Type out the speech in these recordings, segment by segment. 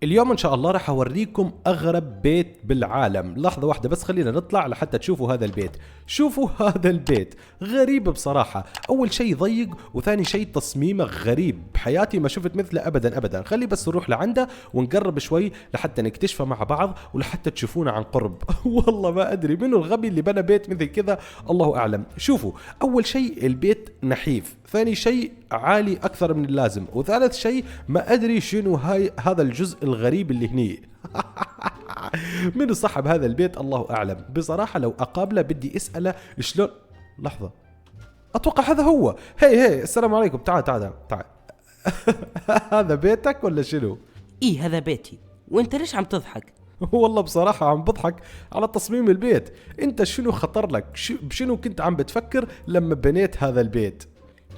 اليوم ان شاء الله راح اوريكم اغرب بيت بالعالم. لحظة واحدة بس خلينا نطلع لحتى تشوفوا هذا البيت. شوفوا هذا البيت غريب بصراحة. اول شيء ضيق، وثاني شيء تصميمه غريب، بحياتي ما شفت مثله ابدا ابدا. خلي بس نروح لعنده ونقرب شوي لحتى نكتشفه مع بعض ولحتى تشوفونه عن قرب. والله ما ادري منو الغبي اللي بنى بيت مثل كذا، الله اعلم. شوفوا، اول شيء البيت نحيف، ثاني شيء عالي اكثر من اللازم، وثالث شيء ما ادري شنو هذا الجزء الغريب اللي هني. منو صاحب هذا البيت الله اعلم. بصراحه لو اقابله بدي اساله شلون. لحظه، اتوقع هذا هو. هي السلام عليكم، تعال تعال تعال. هذا بيتك ولا شنو؟ ايه هذا بيتي، وانت ليش عم تضحك؟ والله بصراحة عم بضحك على تصميم البيت. انت شنو خطر لك؟ بشنو كنت عم بتفكر لما بنيت هذا البيت؟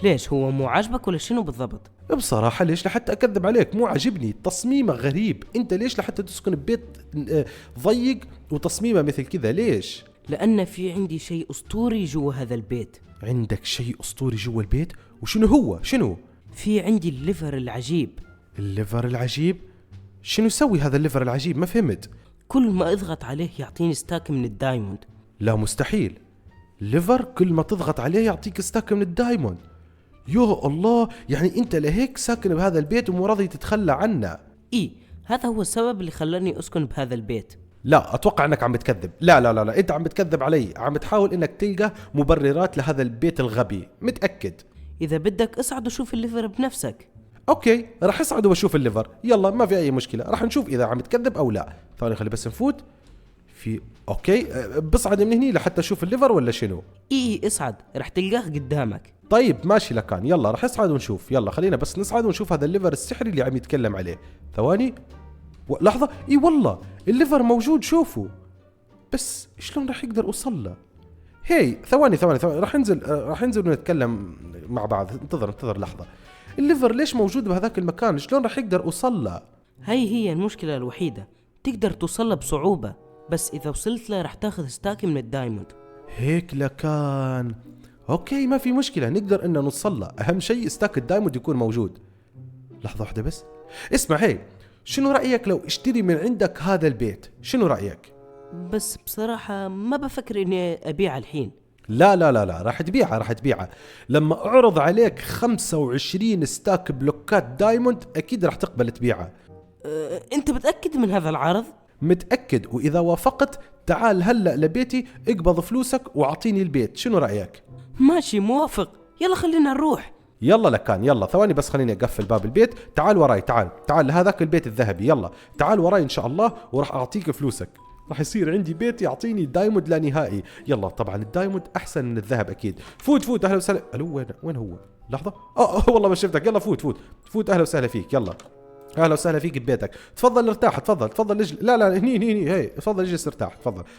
ليش هو مو عاجبك ولا شنو بالضبط؟ بصراحة ليش لحتى أكذب عليك؟ مو عجبني تصميمه غريب. أنت ليش لحتى تسكن ببيت ضيق وتصميمه مثل كذا؟ ليش؟ لأن في عندي شيء أسطوري جوا هذا البيت. عندك شيء أسطوري جوا البيت؟ وشنو هو؟ شنو؟ في عندي الليفر العجيب. الليفر العجيب؟ شنو يسوي هذا الليفر العجيب؟ ما فهمت. كل ما اضغط عليه يعطيني ستاك من الدايموند. لا مستحيل. ليفر كل ما تضغط عليه يعطيك ستاك من الدايموند؟ يا الله، يعني أنت لهيك ساكن بهذا البيت ومو راضي تتخلى عنه؟ ايه، هذا هو السبب اللي خلاني أسكن بهذا البيت. لا اتوقع انك عم بتكذب. لا انت عم بتكذب علي، عم تحاول انك تلقى مبررات لهذا البيت الغبي. متأكد؟ إذا بدك اصعد وشوف الليفر بنفسك. اوكي، راح اصعد واشوف الليفر. يلا ما في اي مشكلة، راح نشوف اذا عم تكذب او لا. ثاني خلي بس نفوت في. اوكي، بصعد من هني لحتى اشوف الليفر ولا شنو؟ ايه اصعد، رح تلقاه قدامك. طيب ماشي لكان، يلا راح اصعد ونشوف. يلا خلينا بس نصعد ونشوف هذا الليفر السحري اللي عم يتكلم عليه. ثواني، لحظة. اي والله الليفر موجود، شوفوا. بس شلون راح يقدر اوصل له؟ هي ثواني راح ننزل ونتكلم مع بعض. انتظر لحظة. الليفر ليش موجود بهذاك المكان؟ شلون راح يقدر اوصل له؟ هي المشكلة الوحيدة، تقدر توصل بصعوبة، بس إذا وصلت له رح تاخذ ستاك من الدايموند. هيك لكان. اوكي ما في مشكلة، نقدر ان نوصل له. اهم شيء ستاك الدايموند يكون موجود. لحظة واحدة بس. اسمع، هي شنو رأيك لو اشتري من عندك هذا البيت؟ شنو رأيك؟ بس بصراحة ما بفكر إني أبيع الحين. لا راح تبيعه. لما اعرض عليك 25 ستاك بلوكات دايموند اكيد راح تقبل تبيعه. أنت متأكد من هذا العرض؟ متأكد، وإذا وافقت تعال هلأ لبيتي، اقبض فلوسك واعطيني البيت. شنو رأيك؟ ماشي موافق، يلا خلينا نروح. يلا لكان، يلا ثواني بس خليني اقفل باب البيت. تعال وراي، تعال لهذاك البيت الذهبي. يلا تعال وراي ان شاء الله وراح اعطيك فلوسك. راح يصير عندي بيت يعطيني دايموند لا نهائي. يلا طبعا الدايموند احسن من الذهب اكيد. فوت اهلا وسهلا. الو وين هو؟ لحظة. والله ما شفتك. يلا فوت اهلا وسهلا فيك. يلا اهلا وسهلا فيك ببيتك. تفضل ارتاح، تفضل لا هني هي تفضل اجلس ارتاح.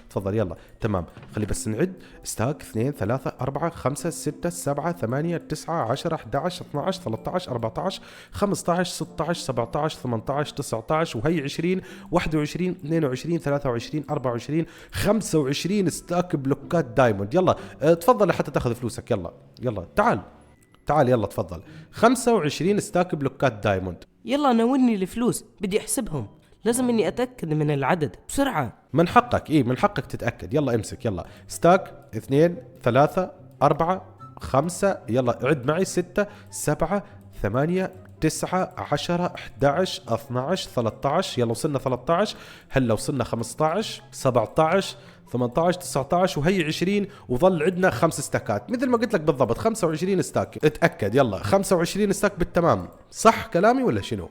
تفضل يلا تمام. خلي بس نعد. ستاك 2 3 4 5 6 7 8 9 10 11 12 13 14 15 16 17 18 19 وهي 20 21 22 23 24 25 ستاك بلوكات دايموند. يلا تفضل لحتى تاخذ فلوسك. يلا تعال يلا تفضل. 25 ستاك بلوكات دايموند. يلا ناولني الفلوس، بدي أحسبهم، لازم إني أتأكد من العدد بسرعة. من حقك، من حقك تتأكد. يلا امسك. يلا ستاك 2 3 4 5. يلا عد معي. 6 7 8 9 10 11 12 13. يلا وصلنا 13. هلا وصلنا 15 17 18 19 وهي 20. وظل عندنا 5 ستاكات مثل ما قلت لك بالضبط. 25 ستاك. اتأكد. يلا 25 ستاك بالتمام. صح كلامي ولا شنو؟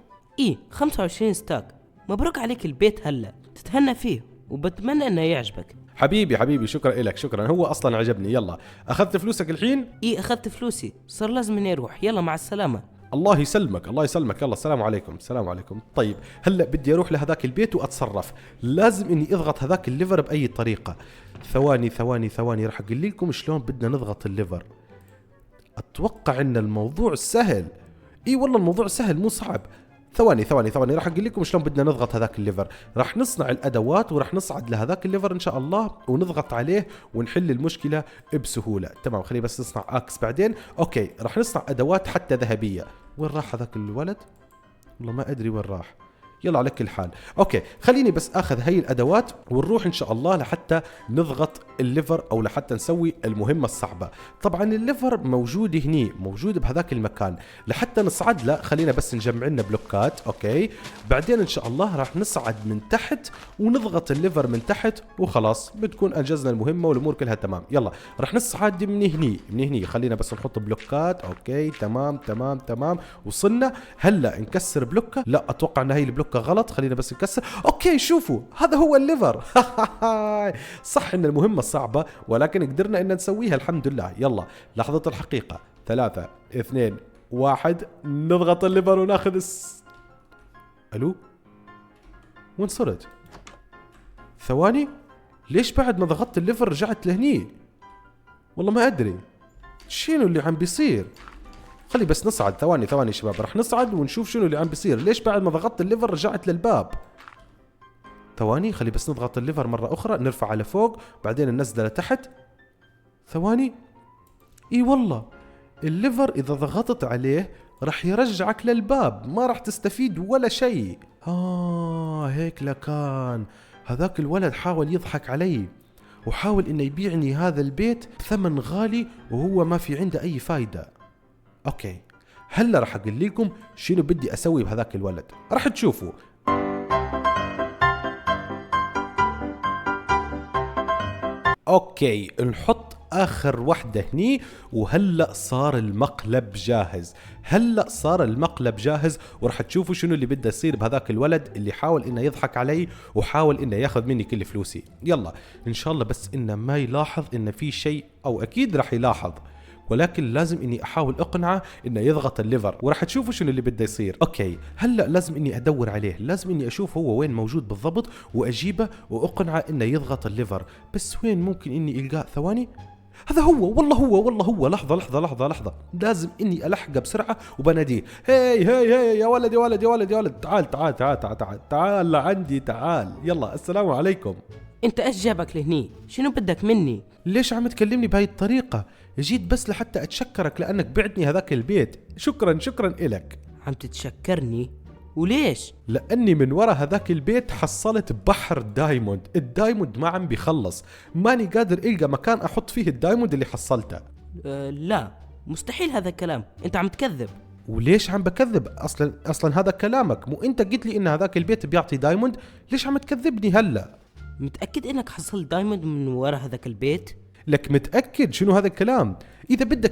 25 ستاك. مبروك عليك البيت، هلا تتهنى فيه وبتمنى انه يعجبك. حبيبي شكرا لك. شكرا، هو اصلا عجبني. يلا اخذت فلوسك الحين؟ اخذت فلوسي، صار لازم اني اروح. يلا مع السلامة. الله يسلمك. يلا السلام عليكم. طيب هلا بدي اروح لهذاك البيت واتصرف. لازم اني اضغط هذاك الليفر باي طريقة. ثواني راح اقول لكم شلون بدنا نضغط الليفر. اتوقع ان الموضوع سهل. والله الموضوع سهل مو صعب. ثواني راح اقول لكم شلون بدنا نضغط هذاك الليفر. راح نصنع الادوات وراح نصعد لهذاك الليفر ان شاء الله ونضغط عليه ونحل المشكله بسهوله. تمام، خلي بس نصنع اكس بعدين. اوكي راح نصنع ادوات حتى ذهبيه. وين راح هذاك الولد؟ والله ما ادري وين راح. يلا على كل حال. اوكي خليني بس اخذ هاي الادوات ونروح ان شاء الله لحتى نضغط الليفر او لحتى نسوي المهمة الصعبة. طبعا الليفر موجود هني، موجود بهذاك المكان. لحتى نصعد له خلينا بس نجمع لنا بلوكات. اوكي بعدين ان شاء الله راح نصعد من تحت ونضغط الليفر من تحت وخلاص بتكون انجزنا المهمة والامور كلها تمام. يلا راح نصعد من هني، من هني خلينا بس نحط بلوكات. اوكي تمام تمام تمام وصلنا. هلا نكسر بلوكة، لا اتوقع ان هي البلوكة غلط، خلينا بس نكسر. اوكي شوفوا هذا هو الليفر. صح ان المهمة صعبة ولكن قدرنا ان نسويها الحمد لله. يلا لحظة الحقيقة، 3 2 1 نضغط الليفر وناخذ الو وين صرت؟ ثواني، ليش بعد ما ضغطت الليفر رجعت لهني؟ والله ما ادري شنو اللي عم بيصير. خلي بس نصعد، ثواني شباب، رح نصعد ونشوف شنو اللي عم بيصير. ليش بعد ما ضغطت الليفر رجعت للباب؟ ثواني خلي بس نضغط الليفر مرة أخرى، نرفع على فوق بعدين ننزله لتحت. ثواني، اي والله الليفر إذا ضغطت عليه رح يرجعك للباب، ما رح تستفيد ولا شيء. هيك لكان هذاك الولد حاول يضحك علي وحاول إنه يبيعني هذا البيت بثمن غالي وهو ما في عنده أي فايدة. اوكي هلا راح اقول لكم شنو بدي اسوي بهذاك الولد، راح تشوفوا. اوكي نحط اخر وحده هني وهلا صار المقلب جاهز. وراح تشوفوا شنو اللي بده يصير بهذاك الولد اللي حاول انه يضحك علي وحاول انه ياخذ مني كل فلوسي. يلا ان شاء الله بس انه ما يلاحظ انه في شيء، او اكيد راح يلاحظ ولكن لازم اني احاول اقنعه انه يضغط الليفر وراح تشوفوا شنو اللي بده يصير. اوكي هلا لازم اني ادور عليه، لازم اني اشوف هو وين موجود بالضبط واجيبه واقنعه انه يضغط الليفر. بس وين ممكن اني القاه؟ ثواني، هذا هو، والله هو. لحظة لازم اني الحقه بسرعة وبناديه. هي يا ولد تعال لعندي تعال. يلا السلام عليكم. انت ايش جابك لهني؟ شنو بدك مني؟ ليش عم تكلمني بهاي الطريقة؟ جيت بس لحتى اتشكرك لانك بعتني هذاك البيت. شكرا إلك. عم تتشكرني؟ وليش؟ لاني من ورا هذاك البيت حصلت بحر دايموند، الدايموند ما عم بيخلص، ماني قادر القى مكان احط فيه الدايموند اللي حصلته. لا مستحيل هذا الكلام، انت عم تكذب. وليش عم بكذب؟ اصلا هذا كلامك، مو انت قلت لي ان هذاك البيت بيعطي دايموند؟ ليش عم تكذبني هلا؟ متأكد انك حصلت دايموند من ورا هذاك البيت؟ لك متأكد؟ شنو هذا الكلام؟ اذا بدك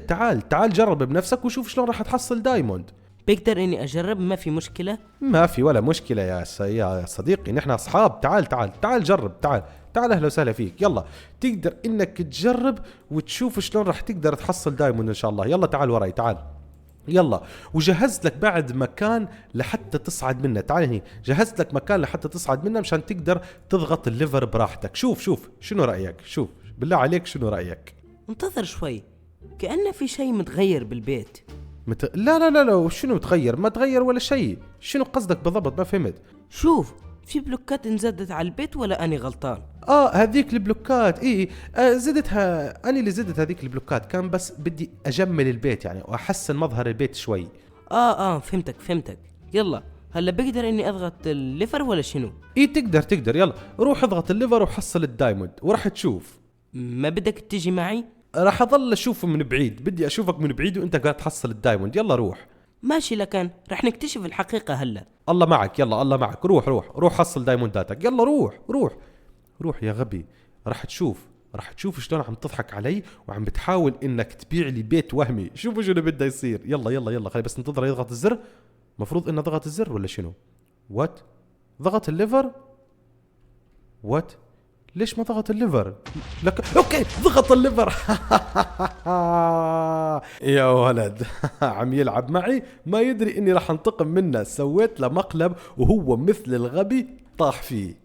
تعال جرب بنفسك وشوف شلون راح تحصل دايموند. بقدر اني اجرب؟ ما في مشكلة؟ ما في ولا مشكلة يا صديقي، نحن اصحاب. تعال جرب، تعال اهلا وسهلا فيك. يلا تقدر انك تجرب وتشوف شلون راح تقدر تحصل دايموند ان شاء الله. يلا تعال وراي تعال. يلا وجهزت لك بعد مكان لحتى تصعد منه. تعال هني، جهزت لك مكان لحتى تصعد منه مشان تقدر تضغط الليفر براحتك. شوف شنو رأيك؟ شوف بالله عليك شنو رأيك؟ انتظر شوي، كأنه في شيء متغير بالبيت. لا شنو تغير؟ ما تغير ولا شيء. شنو قصدك بالضبط؟ ما فهمت. شوف في بلوكات انزادت على البيت ولا أني غلطان؟ هذيك البلوكات زدتها، أنا اللي زدت هذيك البلوكات، كان بس بدي أجمل البيت يعني وأحسن مظهر البيت شوي. فهمتك. يلا هلا بقدر اني اضغط الليفر ولا شنو؟ تقدر. يلا روح اضغط الليفر وحصل الدايموند وراح تشوف. ما بدك تجي معي؟ راح اظل اشوفه من بعيد، بدي اشوفك من بعيد وانت قاعد تحصل الدايموند. يلا روح. ماشي، لكن راح نكتشف الحقيقة هلا. الله معك، يلا الله معك. روح حصل دايمونداتك. يلا روح يا غبي. راح تشوف شلون عم تضحك علي وعم بتحاول انك تبيع لي بيت وهمي. شوفوا شنو بده يصير. يلا خلي بس ننتظر يضغط الزر. مفروض انه ضغط الزر ولا شنو؟ وات؟ ضغط الليفر؟ وات؟ ليش ما ضغط الليفر؟ اوكي ضغط الليفر. يا ولد عم يلعب معي، ما يدري اني راح انتقم منه. سويت له مقلب وهو مثل الغبي طاح فيه.